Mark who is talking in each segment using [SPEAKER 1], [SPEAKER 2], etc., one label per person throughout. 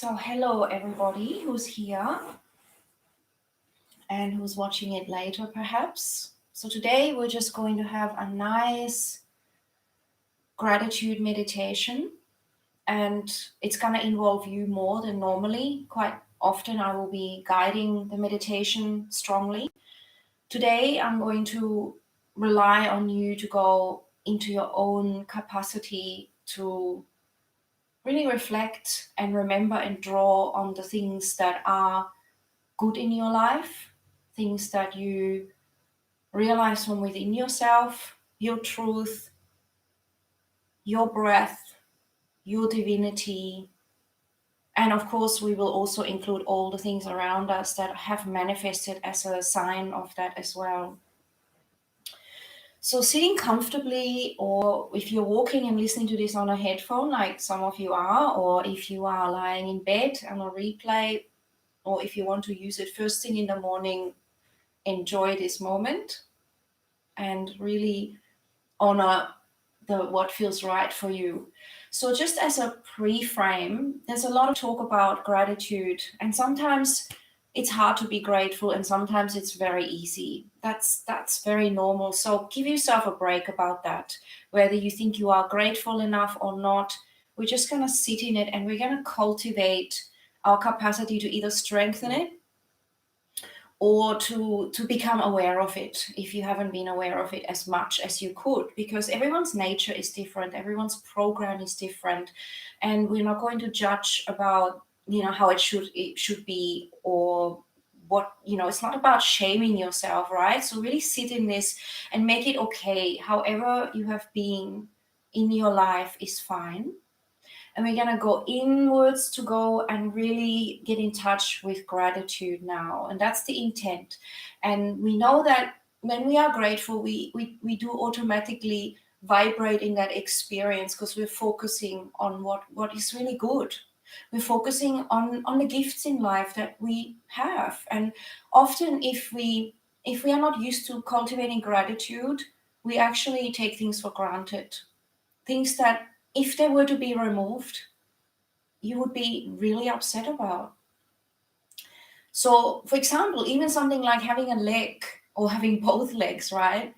[SPEAKER 1] So hello everybody who's here and who's watching it later perhaps. So today we're just going to have a nice gratitude meditation, and it's going to involve you more than normally. Quite often I will be guiding the meditation strongly. Today I'm going to rely on you to go into your own capacity to really reflect and remember and draw on the things that are good in your life, things that you realize from within yourself, your truth, your breath, your divinity. And of course, we will also include all the things around us that have manifested as a sign of that as well. So, sitting comfortably, or if you're walking and listening to this on a headphone, like some of you are, or if you are lying in bed on a replay, or if you want to use it first thing in the morning, enjoy this moment and really honor what feels right for you. So just as a pre-frame, there's a lot of talk about gratitude, and sometimes it's hard to be grateful and sometimes it's very easy. That's very normal. So give yourself a break about that. Whether you think you are grateful enough or not, we're just going to sit in it and we're going to cultivate our capacity to either strengthen it or to become aware of it if you haven't been aware of it as much as you could, because everyone's nature is different, everyone's program is different, and we're not going to judge about how it should be, or what it's not about shaming yourself, right? So really sit in this and make it okay. However you have been in your life is fine, and we're going to go inwards to go and really get in touch with gratitude now. And that's the intent. And we know that when we are grateful, we do automatically vibrate in that experience because we're focusing on what is really good. We're focusing on the gifts in life that we have. And often if we are not used to cultivating gratitude, we actually take things for granted. Things that if they were to be removed, you would be really upset about. So, for example, even something like having a leg or having both legs, right?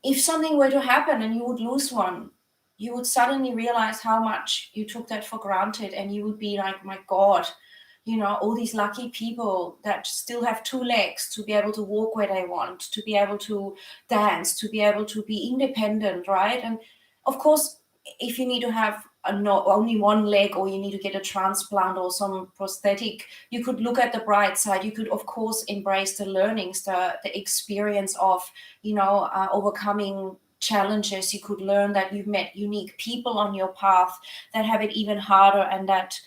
[SPEAKER 1] If something were to happen and you would lose one, you would suddenly realize how much you took that for granted, and you would be like, my God, all these lucky people that still have two legs to be able to walk where they want, to be able to dance, to be able to be independent, right? And of course, if you need to have only one leg, or you need to get a transplant or some prosthetic, you could look at the bright side. You could, of course, embrace the learnings, the experience of, overcoming challenges. You could learn that you've met unique people on your path that have it even harder, and that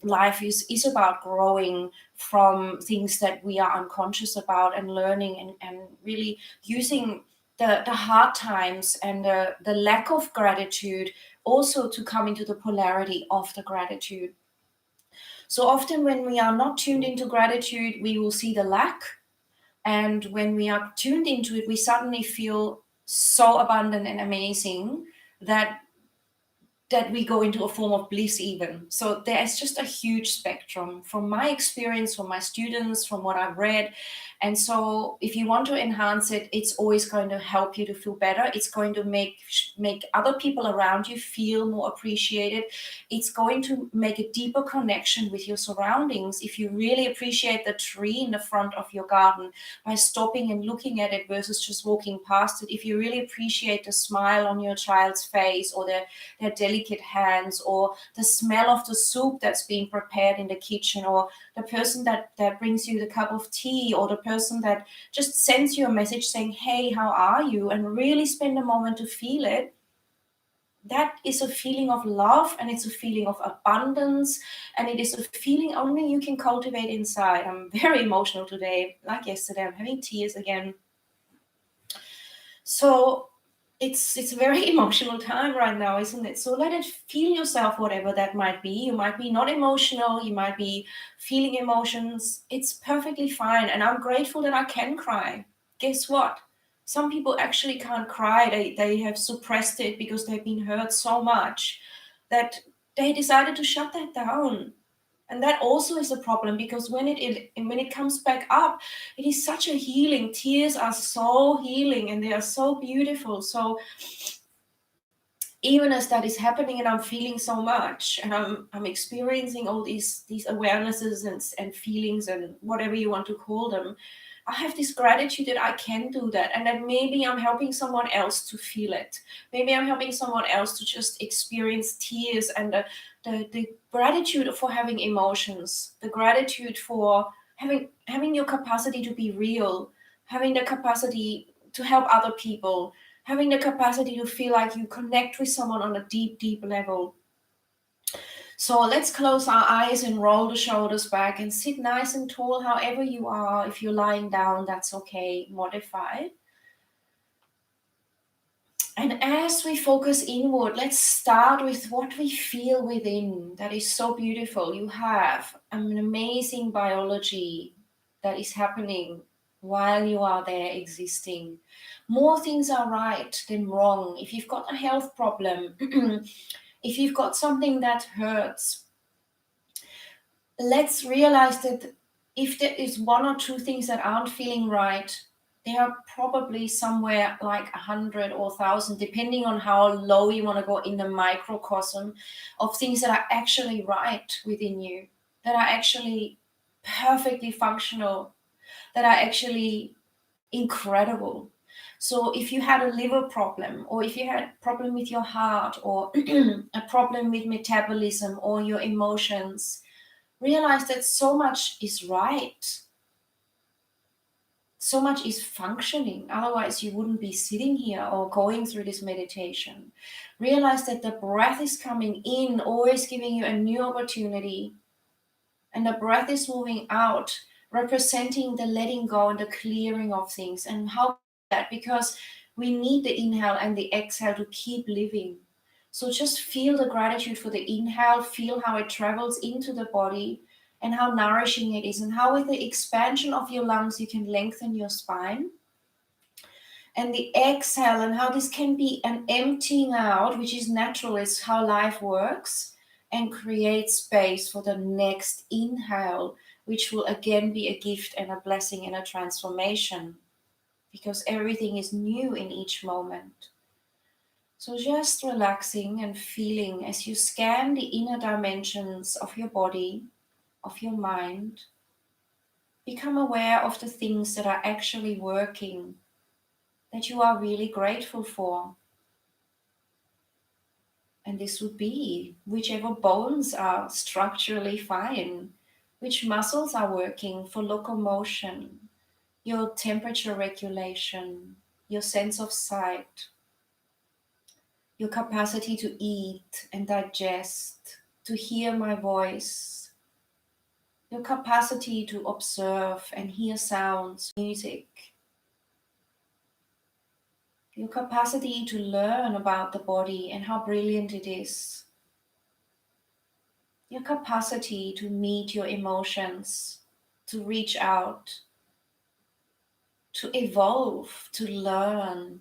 [SPEAKER 1] life is about growing from things that we are unconscious about, and learning and really using the hard times and the lack of gratitude also to come into the polarity of the gratitude. So often when we are not tuned into gratitude, we will see the lack. And when we are tuned into it, we suddenly feel so abundant and amazing that we go into a form of bliss even. So there's just a huge spectrum from my experience, from my students, from what I've read. And so if you want to enhance it, it's always going to help you to feel better. It's going to make other people around you feel more appreciated. It's going to make a deeper connection with your surroundings. If you really appreciate the tree in the front of your garden by stopping and looking at it versus just walking past it, if you really appreciate the smile on your child's face, or their delicate hands, or the smell of the soup that's being prepared in the kitchen, or the person that brings you the cup of tea, or the person that just sends you a message saying, hey, how are you? And really spend a moment to feel it. That is a feeling of love, and it's a feeling of abundance, and it is a feeling only you can cultivate inside. I'm very emotional today. Like yesterday, I'm having tears again. So it's a very emotional time right now, isn't it? So let it feel yourself, whatever that might be. You might be not emotional, you might be feeling emotions. It's perfectly fine. And I'm grateful that I can cry. Guess what? Some people actually can't cry. They have suppressed it because they've been hurt so much that they decided to shut that down. And that also is a problem, because when it comes back up, it is such a healing. Tears are so healing and they are so beautiful. So even as that is happening and I'm feeling so much and I'm experiencing all these awarenesses and feelings and whatever you want to call them, I have this gratitude that I can do that, and that maybe I'm helping someone else to feel it. Maybe I'm helping someone else to just experience tears, and the gratitude for having emotions, the gratitude for having your capacity to be real, having the capacity to help other people, having the capacity to feel like you connect with someone on a deep, deep level. So let's close our eyes and roll the shoulders back and sit nice and tall, however you are. If you're lying down, that's okay. Modify. And as we focus inward, let's start with what we feel within. That is so beautiful. You have an amazing biology that is happening while you are there existing. More things are right than wrong. If you've got a health problem, if you've got something that hurts, let's realize that if there is one or two things that aren't feeling right, they are probably somewhere like 100 or 1,000, depending on how low you want to go in the microcosm of things that are actually right within you, that are actually perfectly functional, that are actually incredible. So if you had a liver problem, or if you had a problem with your heart, or a problem with metabolism or your emotions, realize that so much is right. So much is functioning. Otherwise, you wouldn't be sitting here or going through this meditation. Realize that the breath is coming in, always giving you a new opportunity. And the breath is moving out, representing the letting go and the clearing of things. And how that? Because we need the inhale and the exhale to keep living. So just feel the gratitude for the inhale, feel how it travels into the body and how nourishing it is, and how with the expansion of your lungs you can lengthen your spine. And the exhale, and how this can be an emptying out, which is natural, is how life works, and create space for the next inhale, which will again be a gift and a blessing and a transformation, because everything is new in each moment. So just relaxing and feeling as you scan the inner dimensions of your body, of your mind. Become aware of the things that are actually working, that you are really grateful for. And this would be whichever bones are structurally fine, which muscles are working for locomotion, your temperature regulation, your sense of sight, your capacity to eat and digest, to hear my voice, your capacity to observe and hear sounds, music, your capacity to learn about the body and how brilliant it is, your capacity to meet your emotions, to reach out, to evolve, to learn,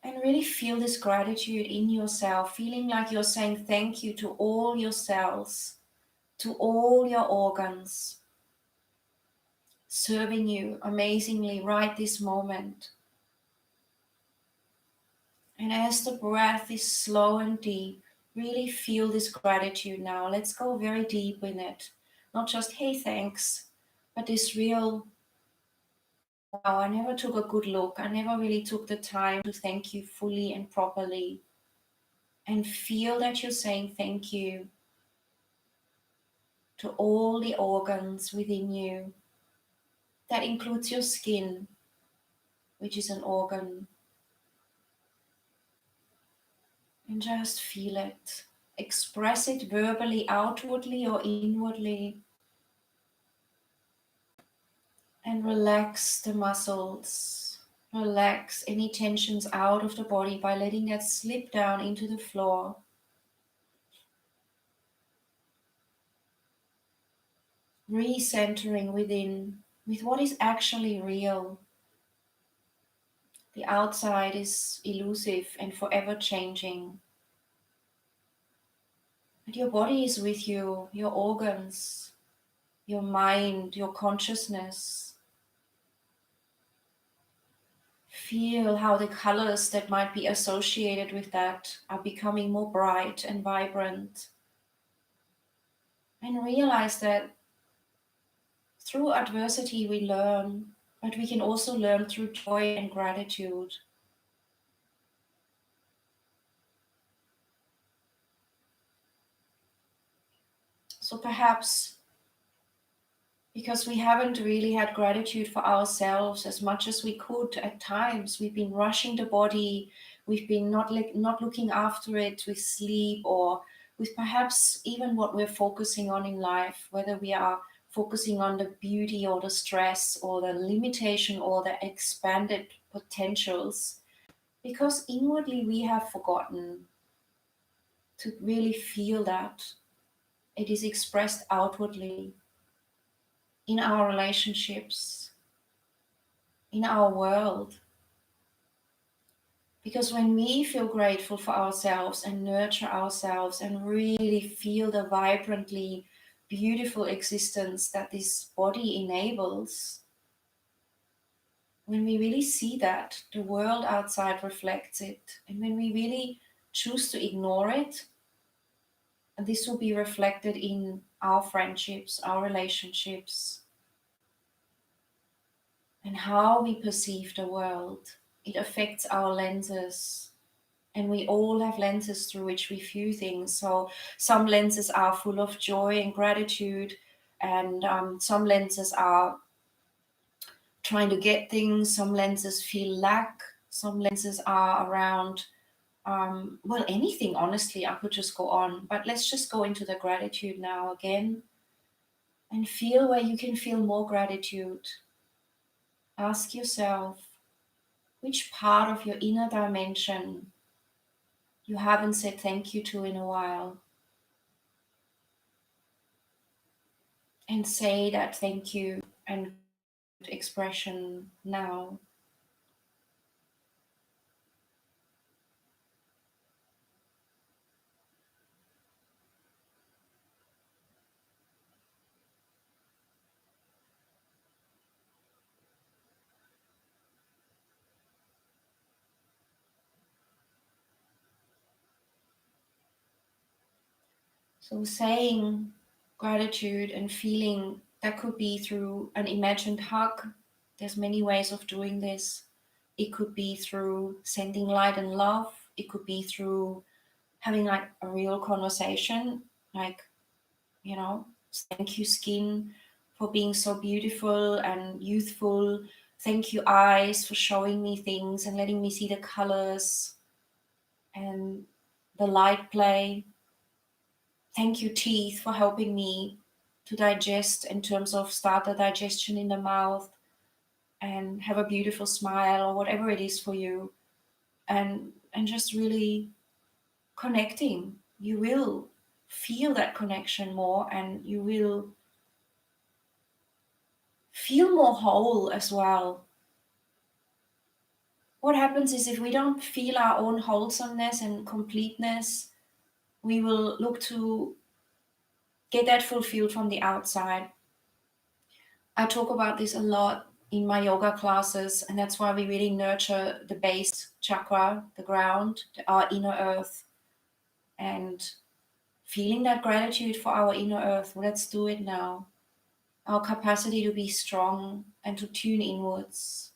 [SPEAKER 1] and really feel this gratitude in yourself, feeling like you're saying thank you to all your cells, to all your organs, serving you amazingly right this moment. And as the breath is slow and deep, really feel this gratitude now. Let's go very deep in it. Not just, hey, thanks, but this real, wow, I never took a good look. I never really took the time to thank you fully and properly. And feel that you're saying thank you to all the organs within you. That includes your skin, which is an organ. And just feel it. Express it verbally, outwardly or inwardly. And relax the muscles. Relax any tensions out of the body by letting that slip down into the floor. Recentering within with what is actually real. The outside is elusive and forever changing. But your body is with you, your organs, your mind, your consciousness. Feel how the colors that might be associated with that are becoming more bright and vibrant. And realize that through adversity we learn, but we can also learn through joy and gratitude. So perhaps because we haven't really had gratitude for ourselves as much as we could at times, we've been rushing the body, we've been not looking after it with sleep, or with perhaps even what we're focusing on in life, whether we are focusing on the beauty or the stress or the limitation or the expanded potentials, because inwardly we have forgotten to really feel that it is expressed outwardly in our relationships, in our world. Because when we feel grateful for ourselves and nurture ourselves and really feel the vibrantly beautiful existence that this body enables, when we really see that, the world outside reflects it. And when we really choose to ignore it, and this will be reflected in our friendships, our relationships, and how we perceive the world. It affects our lenses, and we all have lenses through which we view things. So some lenses are full of joy and gratitude, and some lenses are trying to get things, some lenses feel lack, some lenses are around well, anything. Honestly, I could just go on, but let's just go into the gratitude now again and feel where you can feel more gratitude. Ask yourself, which part of your inner dimension you haven't said thank you to in a while? And say that thank you and expression now. So saying gratitude and feeling, that could be through an imagined hug. There's many ways of doing this. It could be through sending light and love. It could be through having like a real conversation, like, thank you, skin, for being so beautiful and youthful. Thank you, eyes, for showing me things and letting me see the colors and the light play. Thank you, teeth, for helping me to digest in terms of start the digestion in the mouth and have a beautiful smile or whatever it is for you. And just really connecting. You will feel that connection more, and you will feel more whole as well. What happens is, if we don't feel our own wholesomeness and completeness, we will look to get that fulfilled from the outside. I talk about this a lot in my yoga classes, and that's why we really nurture the base chakra, the ground, our inner earth, and feeling that gratitude for our inner earth. Let's do it now. Our capacity to be strong and to tune inwards.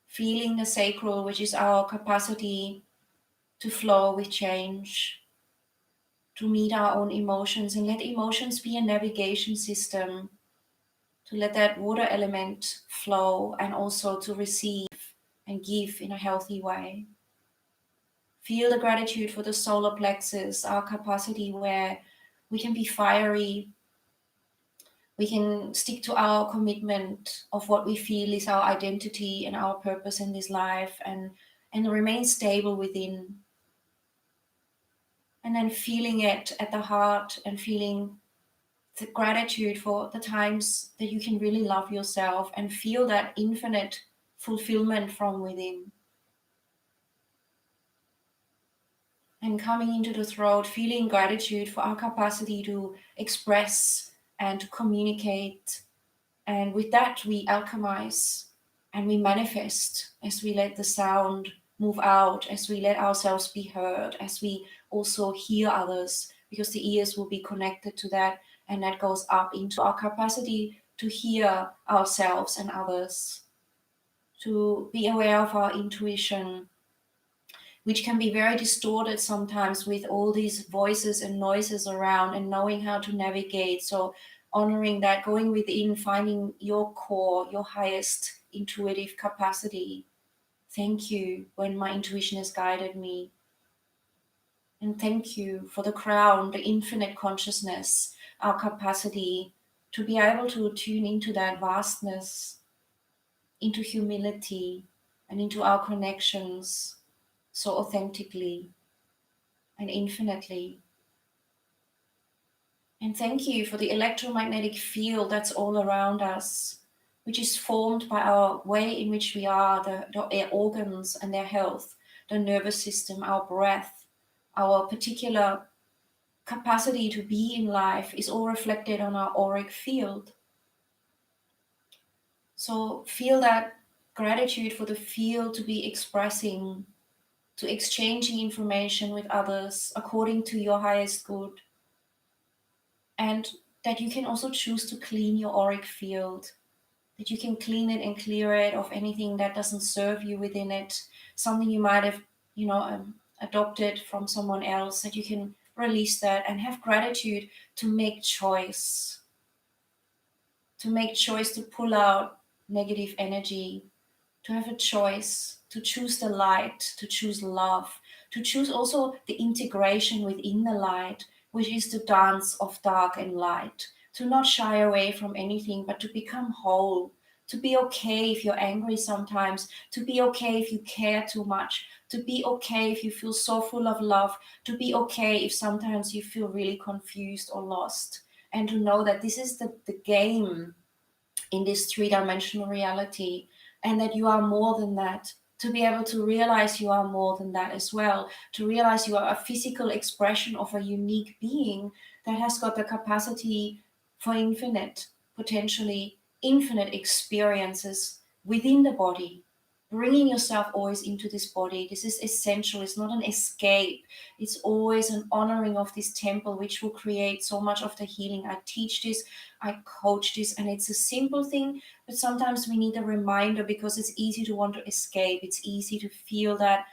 [SPEAKER 1] Feeling the sacral, which is our capacity to flow with change, to meet our own emotions, and let emotions be a navigation system, to let that water element flow and also to receive and give in a healthy way. Feel the gratitude for the solar plexus, our capacity where we can be fiery, we can stick to our commitment of what we feel is our identity and our purpose in this life, and remain stable within. And then feeling it at the heart and feeling the gratitude for the times that you can really love yourself and feel that infinite fulfillment from within. And coming into the throat, feeling gratitude for our capacity to express and to communicate. And with that, we alchemize and we manifest as we let the sound move out, as we let ourselves be heard, as we also hear others, because the ears will be connected to that, and that goes up into our capacity to hear ourselves and others, to be aware of our intuition, which can be very distorted sometimes with all these voices and noises around, and knowing how to navigate. So honoring that, going within, finding your core, your highest intuitive capacity. Thank you when my intuition has guided me. And thank you for the crown, the infinite consciousness, our capacity to be able to tune into that vastness, into humility, and into our connections so authentically and infinitely. And thank you for the electromagnetic field that's all around us, which is formed by our way in which we are, the organs and their health, the nervous system, our breath, our particular capacity to be in life is all reflected on our auric field. So feel that gratitude for the field to be expressing, to exchanging information with others according to your highest good. And that you can also choose to clean your auric field, that you can clean it and clear it of anything that doesn't serve you within it, something you might have, adopted from someone else, that you can release that and have gratitude to make choice, to pull out negative energy, to have a choice, to choose the light, to choose love, to choose also the integration within the light, which is the dance of dark and light, to not shy away from anything, but to become whole, to be okay if you're angry sometimes, to be okay if you care too much, to be okay if you feel so full of love, to be okay if sometimes you feel really confused or lost, and to know that this is the game in this three-dimensional reality, and that you are more than that, to be able to realize you are more than that as well, to realize you are a physical expression of a unique being that has got the capacity for infinite, potentially infinite experiences within the body, bringing yourself always into this body. This is essential. It's not an escape. It's always an honoring of this temple, which will create so much of the healing. I teach this, I coach this, and it's a simple thing, but sometimes we need a reminder, because it's easy to want to escape. It's easy to feel that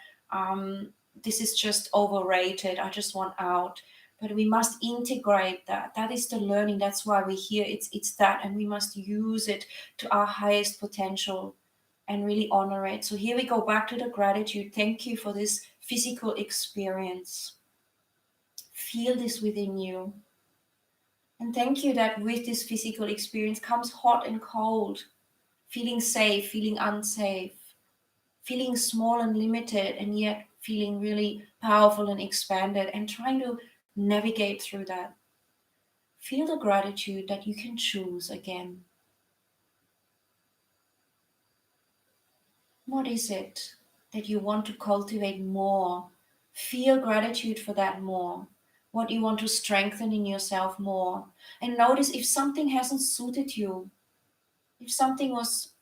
[SPEAKER 1] this is just overrated. I just want out. But we must integrate that. That is the learning. That's why we're here. It's that, and we must use it to our highest potential and really honor it. So here we go back to the gratitude. Thank you for this physical experience. Feel this within you. And thank you that with this physical experience comes hot and cold, feeling safe, feeling unsafe, feeling small and limited, and yet feeling really powerful and expanded, and trying to navigate through that. Feel the gratitude that you can choose again. What is it that you want to cultivate more? Feel gratitude for that more. What you want to strengthen in yourself more. And notice if something hasn't suited you, if something was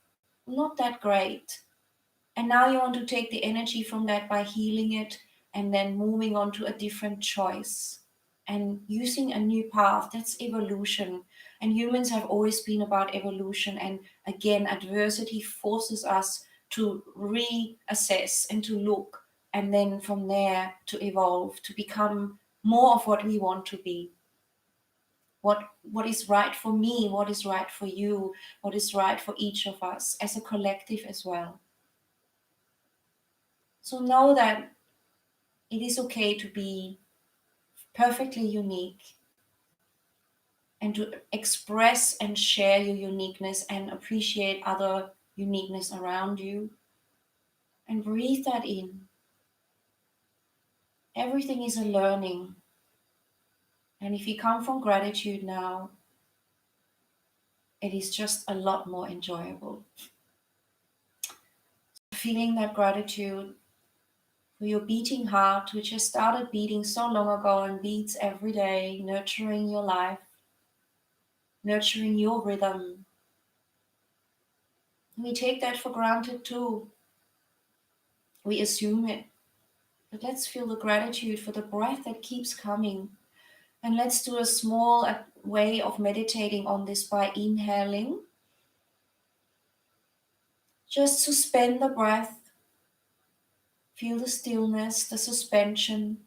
[SPEAKER 1] not that great. And now you want to take the energy from that by healing it and then moving on to a different choice and using a new path. That's evolution. And humans have always been about evolution. And again, adversity forces us to reassess and to look, and then from there to evolve, to become more of what we want to be. What is right for me, what is right for you, what is right for each of us as a collective as well. So know that it is okay to be perfectly unique and to express and share your uniqueness and appreciate other uniqueness around you. And breathe that in. Everything is a learning. And if you come from gratitude now, it is just a lot more enjoyable. Feeling that gratitude, for your beating heart, which has started beating so long ago and beats every day, nurturing your life, nurturing your rhythm. We take that for granted too. We assume it. But let's feel the gratitude for the breath that keeps coming. And let's do a small way of meditating on this by inhaling. Just suspend the breath. Feel the stillness, the suspension.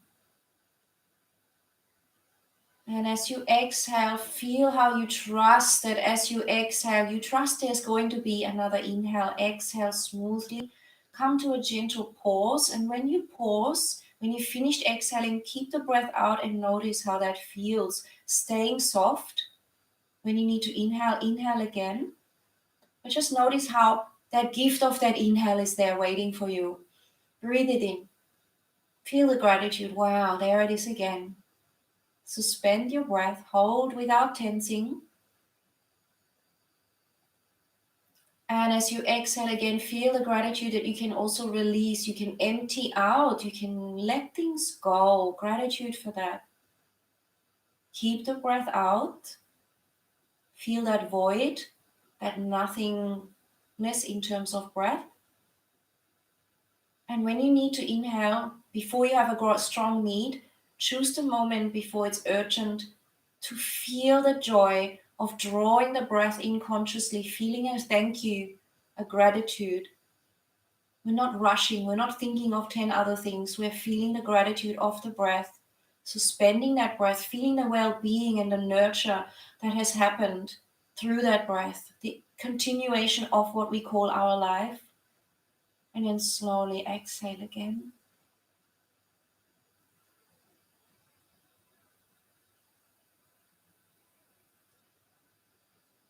[SPEAKER 1] And as you exhale, feel how you trust that as you exhale, you trust there's going to be another inhale. Exhale smoothly. Come to a gentle pause. And when you pause, when you finished exhaling, keep the breath out and notice how that feels. Staying soft. When you need to inhale, inhale again. But just notice how that gift of that inhale is there waiting for you. Breathe it in. Feel the gratitude. Wow, there it is again. Suspend your breath, hold without tensing. And as you exhale again, feel the gratitude that you can also release. You can empty out. You can let things go. Gratitude for that. Keep the breath out. Feel that void, that nothingness in terms of breath. And when you need to inhale, before you have a strong need, choose the moment before it's urgent to feel the joy of drawing the breath in consciously, feeling a thank you, a gratitude. We're not rushing, we're not thinking of 10 other things. We're feeling the gratitude of the breath, suspending that breath, feeling the well being and the nurture that has happened through that breath, the continuation of what we call our life. And then slowly exhale again.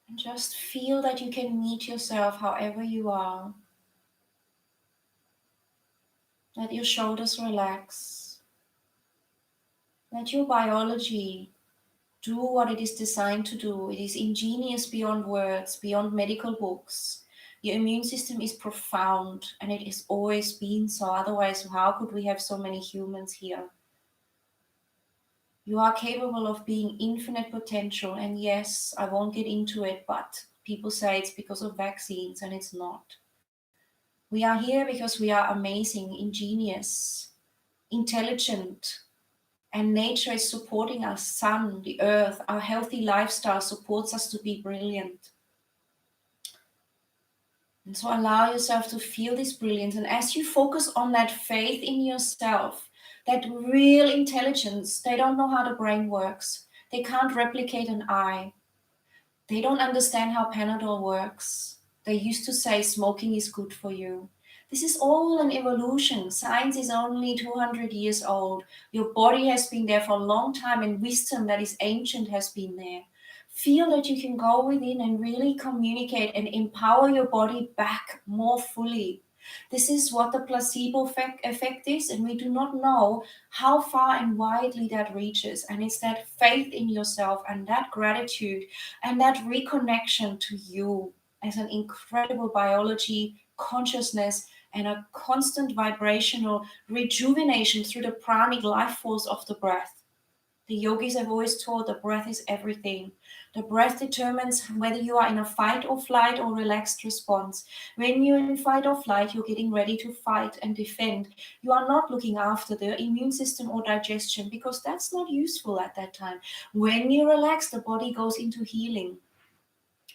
[SPEAKER 1] And just feel that you can meet yourself however you are. Let your shoulders relax. Let your biology do what it is designed to do. It is ingenious beyond words, beyond medical books. Your immune system is profound and it has always been so. Otherwise, how could we have so many humans here? You are capable of being infinite potential. And yes, I won't get into it, but people say it's because of vaccines, and it's not. We are here because we are amazing, ingenious, intelligent, and nature is supporting us. Sun, the earth, our healthy lifestyle supports us to be brilliant. And so allow yourself to feel this brilliance. And as you focus on that faith in yourself, that real intelligence, they don't know how the brain works. They can't replicate an eye. They don't understand how Panadol works. They used to say smoking is good for you. This is all an evolution. Science is only 200 years old. Your body has been there for a long time, and wisdom that is ancient has been there. Feel that you can go within and really communicate and empower your body back more fully. This is what the placebo effect is, and we do not know how far and widely that reaches. And it's that faith in yourself and that gratitude and that reconnection to you as an incredible biology, consciousness, and a constant vibrational rejuvenation through the pranic life force of the breath. The yogis have always taught the breath is everything. The breath determines whether you are in a fight or flight or relaxed response. When you're in fight or flight, you're getting ready to fight and defend. You are not looking after the immune system or digestion because that's not useful at that time. When you relax, the body goes into healing.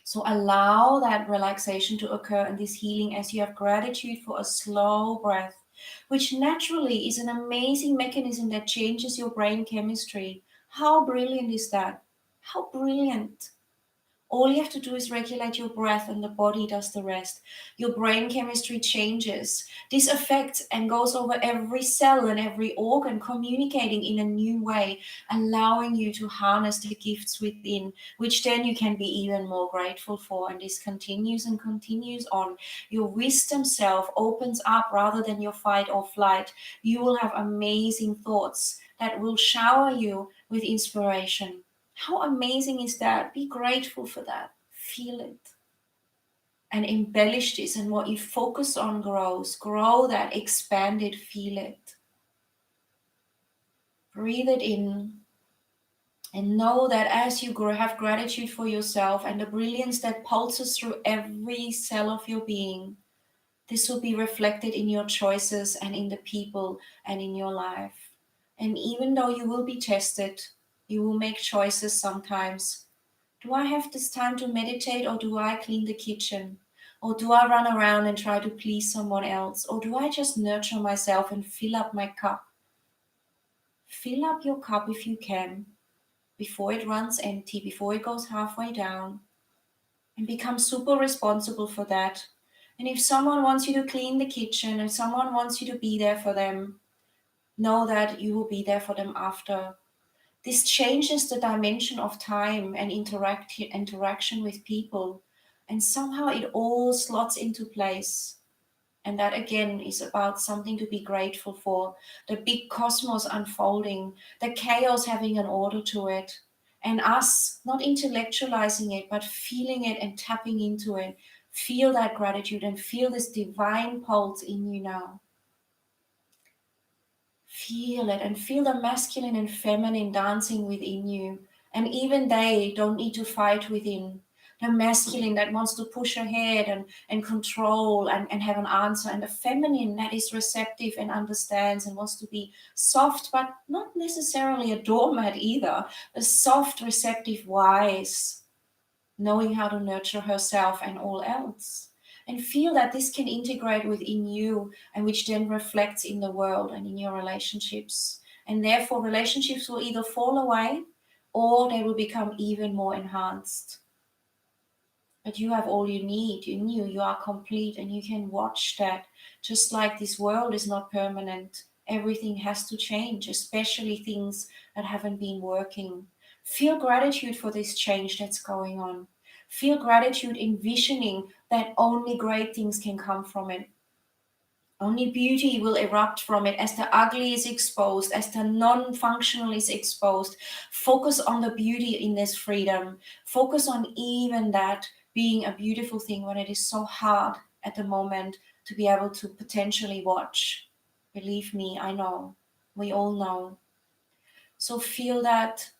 [SPEAKER 1] So allow that relaxation to occur in this healing as you have gratitude for a slow breath, which naturally is an amazing mechanism that changes your brain chemistry. How brilliant is that? How brilliant. All you have to do is regulate your breath and the body does the rest. Your brain chemistry changes. This affects and goes over every cell and every organ, communicating in a new way, allowing you to harness the gifts within, which then you can be even more grateful for. And this continues and continues on. Your wisdom self opens up rather than your fight or flight. You will have amazing thoughts that will shower you with inspiration. How amazing is that? Be grateful for that. Feel it. and embellish this, and what you focus on grows. Grow that, expand it, feel it. Breathe it in, and know that as you have gratitude for yourself and the brilliance that pulses through every cell of your being, this will be reflected in your choices and in the people and in your life. And even though you will be tested, you will make choices sometimes. Do I have this time to meditate, or do I clean the kitchen? Or do I run around and try to please someone else? Or do I just nurture myself and fill up my cup? Fill up your cup if you can, before it runs empty, before it goes halfway down, and become super responsible for that. And if someone wants you to clean the kitchen and someone wants you to be there for them, know that you will be there for them after. This changes the dimension of time and interaction with people. And somehow it all slots into place. And that again is about something to be grateful for. The big cosmos unfolding, the chaos having an order to it. And us not intellectualizing it, but feeling it and tapping into it. Feel that gratitude and feel this divine pulse in you now. Feel it and feel the masculine and feminine dancing within you. And even they don't need to fight within. The masculine that wants to push ahead and control and have an answer. And the feminine that is receptive and understands and wants to be soft, but not necessarily a doormat either. A soft, receptive, wise, knowing how to nurture herself and all else. And feel that this can integrate within you, and which then reflects in the world and in your relationships. And therefore, relationships will either fall away or they will become even more enhanced. But you have all you need. You are complete, and you can watch that. Just like this world is not permanent, everything has to change, especially things that haven't been working. Feel gratitude for this change that's going on. Feel gratitude, envisioning that only great things can come from it. Only beauty will erupt from it as the ugly is exposed, as the non-functional is exposed. Focus on the beauty in this freedom. Focus on even that being a beautiful thing when it is so hard at the moment to be able to potentially watch. Believe me, I know. We all know. So feel that,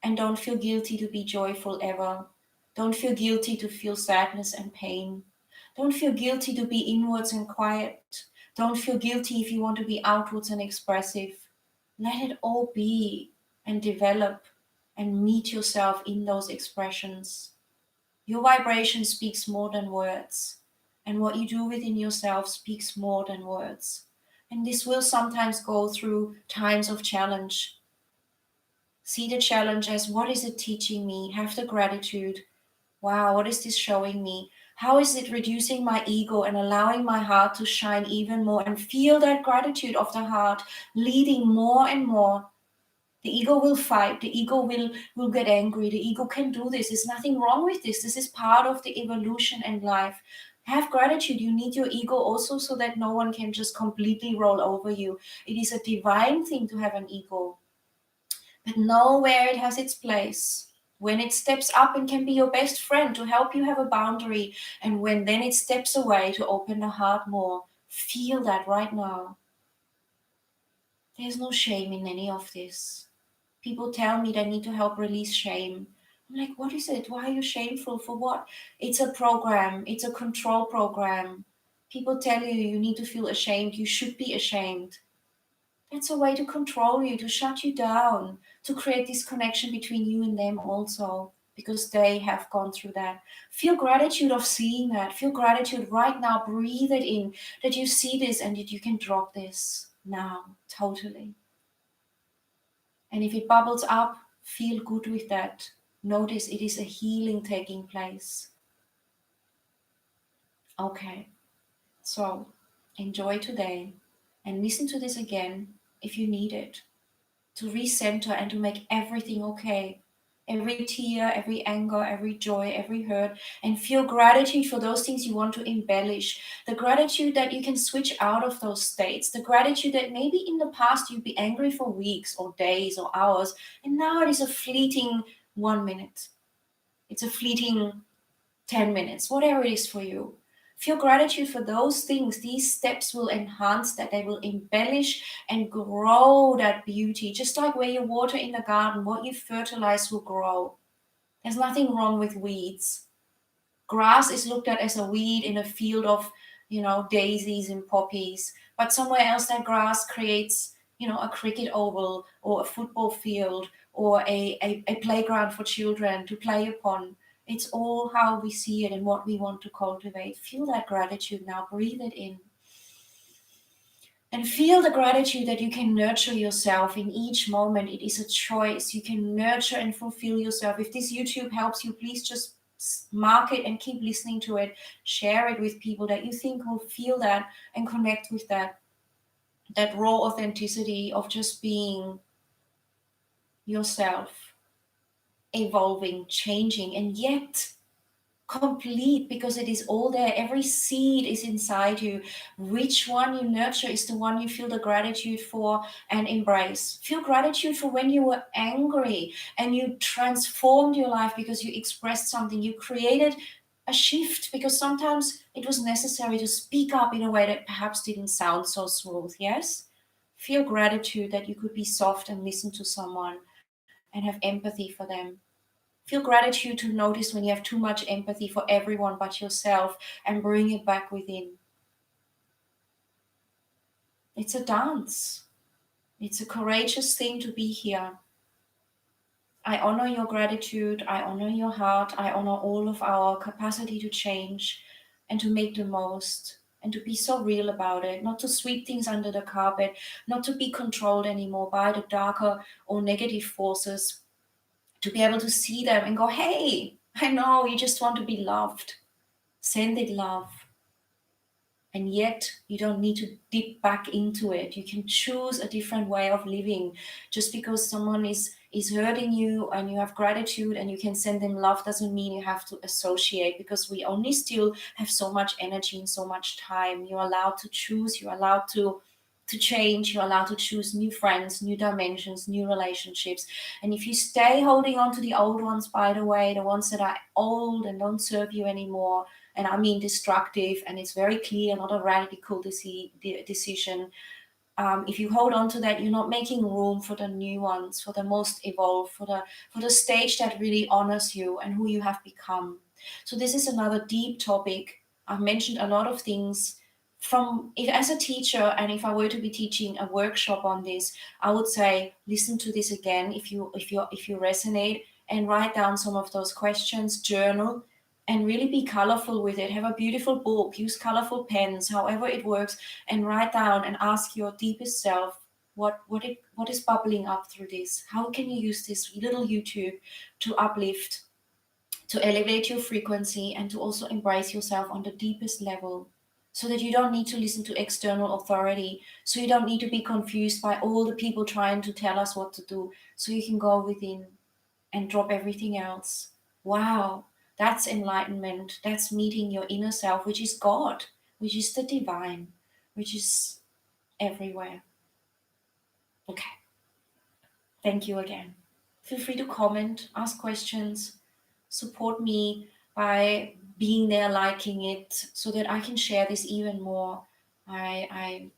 [SPEAKER 1] and don't feel guilty to be joyful ever. Don't feel guilty to feel sadness and pain. Don't feel guilty to be inwards and quiet. Don't feel guilty if you want to be outwards and expressive. Let it all be and develop and meet yourself in those expressions. Your vibration speaks more than words, and what you do within yourself speaks more than words. And this will sometimes go through times of challenge. See the challenge as, what is it teaching me? Have the gratitude. Wow, what is this showing me? How is it reducing my ego and allowing my heart to shine even more, and feel that gratitude of the heart leading more and more? The ego will fight. The ego will get angry. The ego can do this. There's nothing wrong with this. This is part of the evolution and life. Have gratitude. You need your ego also, so that no one can just completely roll over you. It is a divine thing to have an ego. But know where it has its place. When it steps up and can be your best friend to help you have a boundary, and when then it steps away to open the heart more. Feel that right now. There's no shame in any of this. People tell me they need to help release shame. I'm like, what is it? Why are you shameful? For what? It's a program. It's a control program. People tell you you need to feel ashamed. You should be ashamed. That's a way to control you, to shut you down, to create this connection between you and them also, because they have gone through that. Feel gratitude of seeing that. Feel gratitude right now. Breathe it in, that you see this and that you can drop this now, totally. And if it bubbles up, feel good with that. Notice it is a healing taking place. Okay, so enjoy today and listen to this again if you need it, to recenter and to make everything okay. Every tear, every anger, every joy, every hurt, and feel gratitude for those things you want to embellish. The gratitude that you can switch out of those states. The gratitude that maybe in the past you'd be angry for weeks or days or hours, and now it is a fleeting 1 minute. It's a fleeting 10 minutes, whatever it is for you. Feel gratitude for those things. These steps will enhance that. They will embellish and grow that beauty. Just like where you water in the garden, what you fertilize will grow. There's nothing wrong with weeds. Grass is looked at as a weed in a field of, daisies and poppies. But somewhere else, that grass creates, a cricket oval or a football field or a playground for children to play upon. It's all how we see it and what we want to cultivate. Feel that gratitude now. Breathe it in. And feel the gratitude that you can nurture yourself in each moment. It is a choice. You can nurture and fulfill yourself. If this YouTube helps you, please just mark it and keep listening to it. Share it with people that you think will feel that and connect with that raw authenticity of just being yourself, evolving, changing, and yet complete, because it is all there. Every seed is inside you. Which one you nurture is the one you feel the gratitude for and embrace. Feel gratitude for when you were angry and you transformed your life because you expressed something. You created a shift because sometimes it was necessary to speak up in a way that perhaps didn't sound so smooth. Yes? Feel gratitude that you could be soft and listen to someone and have empathy for them. Feel gratitude to notice when you have too much empathy for everyone but yourself and bring it back within. It's a dance. It's a courageous thing to be here. I honor your gratitude. I honor your heart. I honor all of our capacity to change and to make the most and to be so real about it, not to sweep things under the carpet, not to be controlled anymore by the darker or negative forces, to be able to see them and go, hey, I know you just want to be loved. Send it love. And yet you don't need to dip back into it. You can choose a different way of living. Just because someone is hurting you and you have gratitude and you can send them love doesn't mean you have to associate, because we only still have so much energy and so much time. You're allowed to choose. You're allowed to change. You're allowed to choose new friends, new dimensions, new relationships. And if you stay holding on to the old ones, by the way, the ones that are old and don't serve you anymore, and I mean destructive, and it's very clear, not a radical decision. If you hold on to that, you're not making room for the new ones, for the most evolved, for the stage that really honors you and who you have become. So this is another deep topic. I've mentioned a lot of things from it as a teacher, and if I were to be teaching a workshop on this, I would say listen to this again if you resonate, and write down some of those questions, journal, and really be colorful with it. Have a beautiful book, use colorful pens, however it works, and write down and ask your deepest self what is bubbling up through this. How can you use this little YouTube to uplift, to elevate your frequency, and to also embrace yourself on the deepest level, so that you don't need to listen to external authority, so you don't need to be confused by all the people trying to tell us what to do, so you can go within and drop everything else. Wow, that's enlightenment. That's meeting your inner self, which is God, which is the divine, which is everywhere. Okay, thank you again. Feel free to comment, ask questions, support me by being there, liking it, so that I can share this even more. I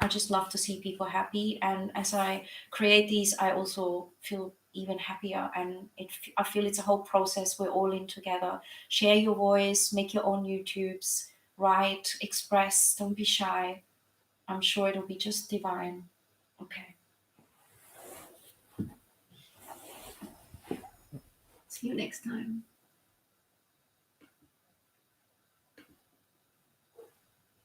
[SPEAKER 1] just love to see people happy, and as I create these, I also feel even happier. And I feel it's a whole process. We're all in together. Share your voice, make your own YouTubes, write, express. Don't be shy. I'm sure it'll be just divine. Okay. See you next time.